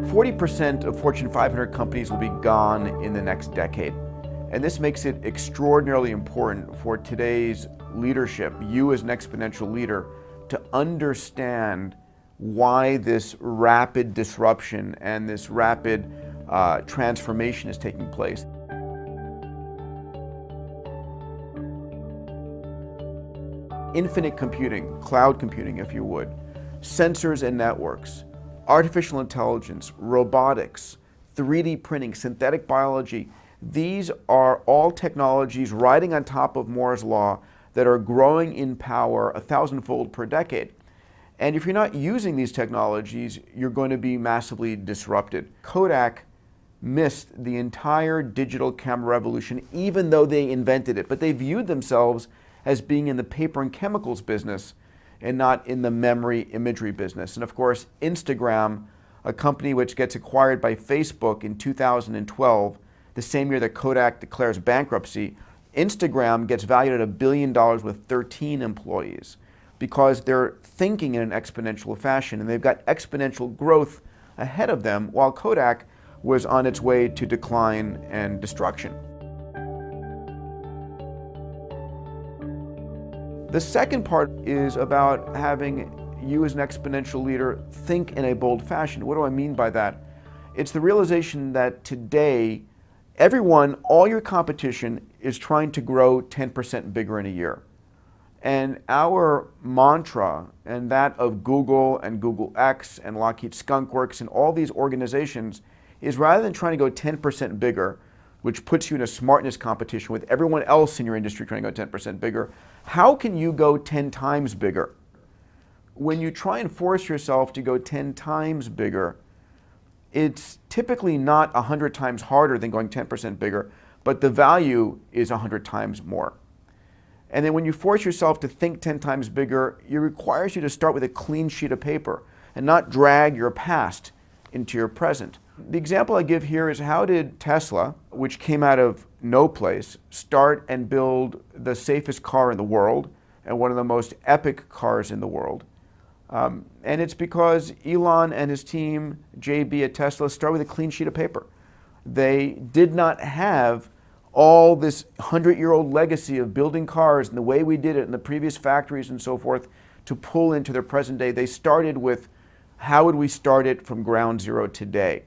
40% of Fortune 500 companies will be gone in the next decade. And this makes it extraordinarily important for today's leadership, you as an exponential leader, to understand why this rapid disruption and this rapid transformation is taking place. Infinite computing, cloud computing if you would, sensors and networks, artificial intelligence, robotics, 3D printing, synthetic biology, these are all technologies riding on top of Moore's law that are growing in power 1,000-fold per decade. And if you're not using these technologies, you're going to be massively disrupted. Kodak missed the entire digital camera revolution, even though they invented it. But they viewed themselves as being in the paper and chemicals business and not in the memory imagery business. And of course, Instagram, a company which gets acquired by Facebook in 2012, the same year that Kodak declares bankruptcy, Instagram gets valued at $1 billion with 13 employees because they're thinking in an exponential fashion and they've got exponential growth ahead of them while Kodak was on its way to decline and destruction. The second part is about having you as an exponential leader think in a bold fashion. What do I mean by that? It's the realization that today, everyone, all your competition is trying to grow 10% bigger in a year. And our mantra, and that of Google and Google X and Lockheed Skunk Works and all these organizations, is rather than trying to go 10% bigger, which puts you in a smartness competition with everyone else in your industry trying to go 10% bigger, how can you go 10 times bigger? When you try and force yourself to go 10 times bigger, it's typically not 100 times harder than going 10% bigger, but the value is 100 times more. And then when you force yourself to think 10 times bigger, it requires you to start with a clean sheet of paper and not drag your past into your present. The example I give here is how did Tesla, which came out of no place, start and build the safest car in the world and one of the most epic cars in the world? And it's because Elon and his team, JB at Tesla, started with a clean sheet of paper. They did not have all this 100-year-old legacy of building cars and the way we did it in the previous factories and so forth to pull into their present day. They started with how would we start it from ground zero today?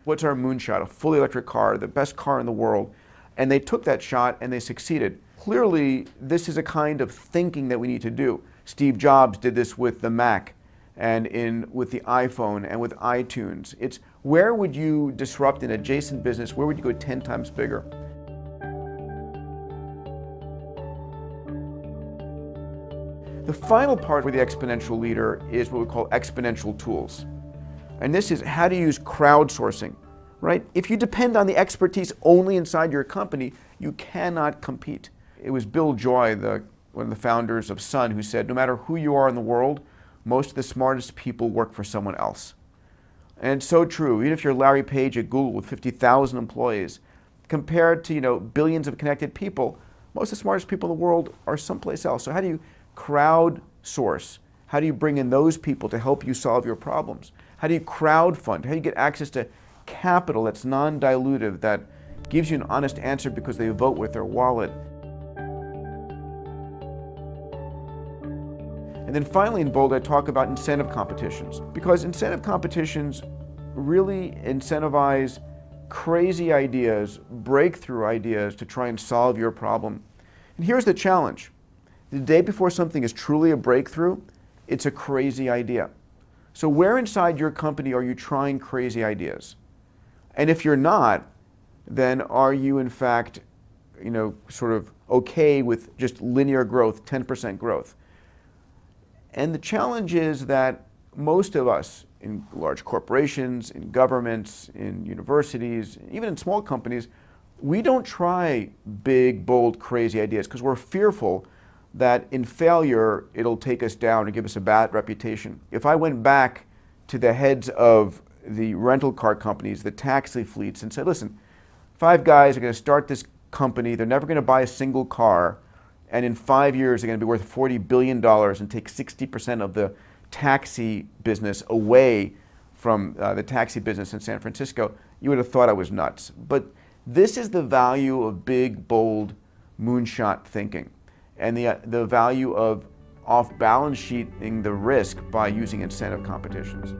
What's our moonshot? A fully electric car, the best car in the world. And they took that shot and they succeeded. Clearly, this is a kind of thinking that we need to do. Steve Jobs did this with the Mac and with the iPhone and with iTunes. It's where would you disrupt an adjacent business? Where would you go 10 times bigger? The final part for the exponential leader is what we call exponential tools. And this is how to use crowdsourcing, right? If you depend on the expertise only inside your company, you cannot compete. It was Bill Joy, one of the founders of Sun, who said, no matter who you are in the world, most of the smartest people work for someone else. And it's so true. Even if you're Larry Page at Google with 50,000 employees, compared to billions of connected people, most of the smartest people in the world are someplace else. So how do you crowdsource? How do you bring in those people to help you solve your problems? How do you crowdfund? How do you get access to capital that's non-dilutive, that gives you an honest answer because they vote with their wallet? And then finally in Bold, I talk about incentive competitions, because incentive competitions really incentivize crazy ideas, breakthrough ideas to try and solve your problem. And here's the challenge. The day before something is truly a breakthrough, it's a crazy idea. So where inside your company are you trying crazy ideas? And if you're not, then are you in fact, sort of okay with just linear growth, 10% growth? And the challenge is that most of us in large corporations, in governments, in universities, even in small companies, we don't try big, bold, crazy ideas because we're fearful that in failure, it'll take us down and give us a bad reputation. If I went back to the heads of the rental car companies, the taxi fleets, and said, listen, 5 guys are going to start this company, they're never going to buy a single car, and in 5 years they're going to be worth $40 billion and take 60% of the taxi business away from the taxi business in San Francisco, you would have thought I was nuts. But this is the value of big, bold, moonshot thinking, and the value of off-balance sheeting the risk by using incentive competitions.